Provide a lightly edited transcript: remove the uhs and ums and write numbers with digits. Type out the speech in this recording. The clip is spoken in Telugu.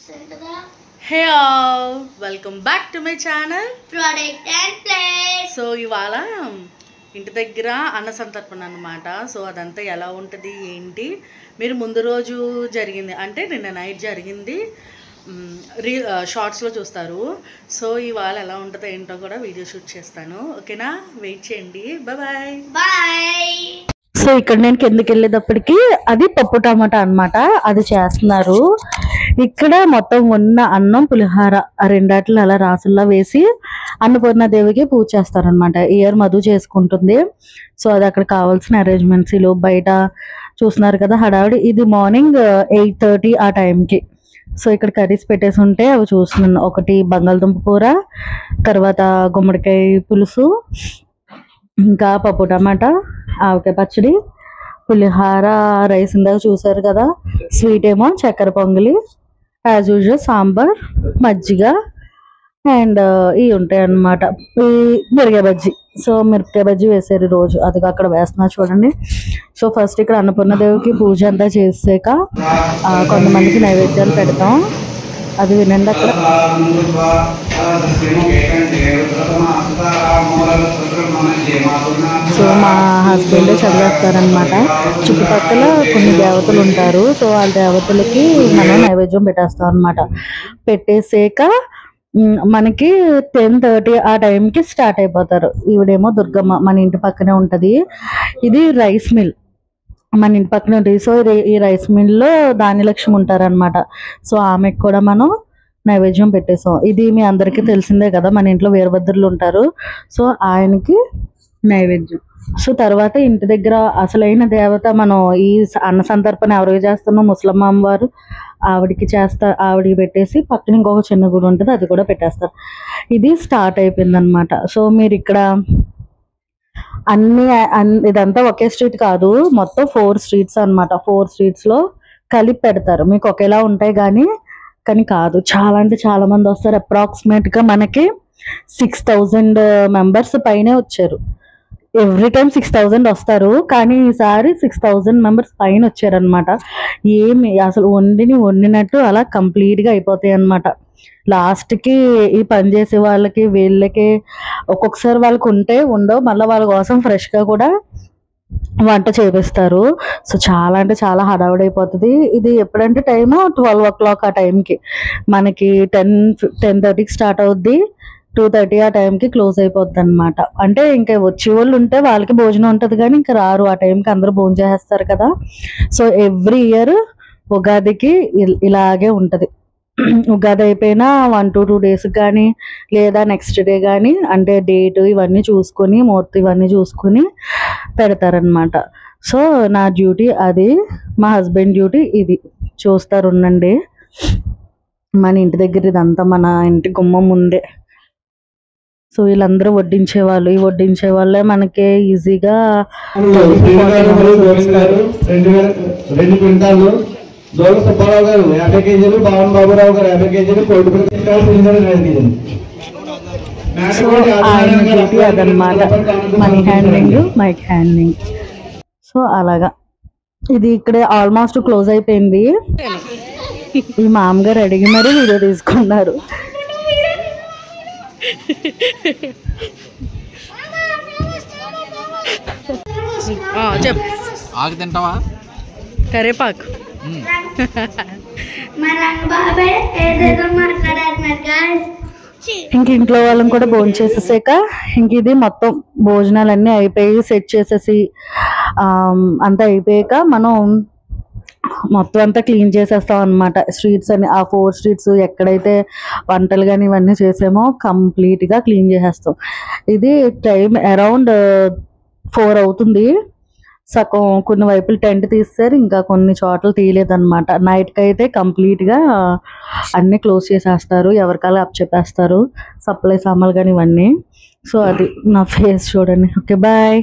Hey all, welcome back to my channel Product and Play. So ఇవాళ ఇంటి దగ్గర అన్న సంతర్పణ అన్నమాట. సో అదంతా ఎలా ఉంటుంది ఏంటి మీరు ముందు రోజు జరిగింది అంటే నిన్న నైట్ జరిగింది షార్ట్స్లో చూస్తారు. సో ఇవాళ ఎలా ఉంటుందో ఏంటో కూడా వీడియో షూట్ చేస్తాను. ఓకేనా, వెయిట్ చేయండి. Bye bye. సో ఇక్కడ నేను కిందకి వెళ్ళేటప్పటికి అది పప్పు టమాటా అన్నమాట, అది చేస్తున్నారు. ఇక్కడ మొత్తం ఉన్న అన్నం పులిహార ఆ రెండాట్లు అలా రాసుల్లో వేసి అన్నపూర్ణాదేవికి పూజ చేస్తారనమాట. ఇయర్ మధు చేసుకుంటుంది. సో అది అక్కడ కావాల్సిన అరేంజ్మెంట్స్ లో బయట చూస్తున్నారు కదా హడావిడి. ఇది మార్నింగ్ 8:30 ఆ టైంకి. సో ఇక్కడ కర్రీస్ పెట్టేసి ఉంటే అవి చూస్తున్నాను. ఒకటి బంగాళదుంప కూర, తర్వాత గుమ్మడికాయ పులుసు, ఇంకా పప్పు టమాటా, ఆవకాయ పచ్చడి, పులిహార, రైస్ ఇందాక చూసారు కదా, స్వీట్ ఏమో చక్కెర పొంగలి, యాజ్ యూజువల్ సాంబార్, మజ్జిగ అండ్ ఇవి ఉంటాయి అన్నమాట. ఈ మిరపకాయ బజ్జీ. సో మిరపకాయ బజ్జీ వేసారు రోజు, అది అక్కడ వేస్తున్నారు చూడండి. సో ఫస్ట్ ఇక్కడ అన్నపూర్ణాదేవికి పూజ అంతా చేసాక కొంతమందికి నైవేద్యాలు పెడతాం, అది వినండి అక్కడ. సో మా హస్బెండ్ చదివేస్తారనమాట. చుట్టుపక్కల కొన్ని దేవతలు ఉంటారు. సో ఆ దేవతలకి మనం నైవేద్యం పెట్టేస్తాం అనమాట. పెట్టేసాక మనకి 10:30 ఆ టైంకి స్టార్ట్ అయిపోతారు. ఈవిడేమో దుర్గమ్మ, మన ఇంటి పక్కనే ఉంటది. ఇది రైస్ మిల్ మన ఇంటి పక్కనే ఉంటుంది. సో ఈ రైస్ మిల్లో ధాన్యలక్ష్మి ఉంటారనమాట. సో ఆమెకు కూడా మనం నైవేద్యం పెట్టేసాం. ఇది మీ అందరికీ తెలిసిందే కదా, మన ఇంట్లో వీరభద్రులు ఉంటారు. సో ఆయనకి నైవేద్యం. సో తర్వాత ఇంటి దగ్గర అసలైన దేవత మనం ఈ అన్న సంతర్పణ ఎవరికి చేస్తున్నాం, ముసలమ్మ అమ్మవారు, ఆవిడికి ఆవిడికి పెట్టేసి పక్కన ఇంకొక చిన్న గుడి ఉంటుంది, అది కూడా పెట్టేస్తారు. ఇది స్టార్ట్ అయిపోయింది అనమాట. సో మీరు ఇక్కడ ఇదంతా ఒకే స్ట్రీట్ కాదు, మొత్తం 4 స్ట్రీట్స్ అనమాట. 4 స్ట్రీట్స్ లో కలిపి పెడతారు. మీకు ఒకేలా ఉంటాయి కానీ కాదు, చాలా అంటే చాలా మంది వస్తారు. అప్రాక్సిమేట్ గా మనకి 6,000 మెంబర్స్ పైనే వచ్చారు. ఎవ్రీ టైం 6,000 వస్తారు, కానీ ఈసారి 6,000 మెంబర్స్ పైన వచ్చారనమాట. ఏమి అసలు వండినట్టు అలా కంప్లీట్ గా అయిపోతాయి అనమాట. లాస్ట్ కి ఈ పని చేసే వాళ్ళకి వీళ్ళకి ఒక్కొక్కసారి వాళ్ళకి ఉండవు, మళ్ళీ వాళ్ళ కోసం ఫ్రెష్ గా కూడా వంట చేపిస్తారు. సో చాలా అంటే చాలా హడావుడైపోతుంది. ఇది ఎప్పుడంటే టైము 12 o'clock ఆ టైంకి, మనకి 10:30కి స్టార్ట్ అవుద్ది, 2:30 ఆ టైంకి క్లోజ్ అయిపోద్ది అనమాట. అంటే ఇంకా వచ్చే వాళ్ళు ఉంటే వాళ్ళకి భోజనం ఉంటుంది, కానీ ఇంకా రారు ఆ టైంకి, అందరూ భోజనం చేస్తారు కదా. సో ఎవ్రీ ఇయర్ ఉగాదికి ఇలాగే ఉంటది. ఉగాది అయిపోయినా 1 to 2 days కానీ లేదా నెక్స్ట్ డే కానీ, అంటే డేట్ ఇవన్నీ చూసుకొని మూర్తి ఇవన్నీ చూసుకొని పెడతారనమాట. సో నా డ్యూటీ అది, మా హస్బెండ్ డ్యూటీ ఇది. చూస్తారు ఉండండి. మన ఇంటి దగ్గర ఇదంతా మన ఇంటి గుమ్మం ముందే. సో వీళ్ళందరూ వడ్డించేవాళ్ళు. ఈ వడ్డించే వాళ్ళే మనకి ఈజీగా 2 క్వింటాలు, దోళ సుబ్బారావు గారు 50 కేజీలు, భావన్ బాబురావు గారు 50 కేజీలు, కోటి 5 కేజీలు. ఆయన డ్యూటీ అదనమాట, money handling, mic handling. So అలాగా ఇది ఇక్కడే ఆల్మోస్ట్ క్లోజ్ అయిపోయింది. ఈ మామగారు అడిగి మరీ వీడియో తీసుకున్నారు. చెప్పు. ఆకు తింటావా? కరేపాకు. ఇంక ఇంట్లో వాళ్ళని కూడా భోజనం చేసేసాక ఇంక ఇది మొత్తం భోజనాలన్నీ అయిపోయి సెట్ చేసేసి అంతా అయిపోయాక మనం మొత్తం అంతా క్లీన్ చేసేస్తాం అనమాట. స్ట్రీట్స్ అని ఆ 4 స్ట్రీట్స్ ఎక్కడైతే వంటలు కానీ ఇవన్నీ చేసామో కంప్లీట్ గా క్లీన్ చేసేస్తాం. ఇది టైం అరౌండ్ 4 అవుతుంది. సగం కొన్ని వైపులు టెంట్ తీస్తారు, ఇంకా కొన్ని చోట్ల తీయలేదన్నమాట. నైట్కి అయితే కంప్లీట్గా అన్నీ క్లోజ్ చేసేస్తారు, ఎవరికాలు అప్ చెప్పేస్తారు, సప్లై సామాన్లు కానీ ఇవన్నీ. సో అది నా ఫేస్ చూడండి. Okay bye.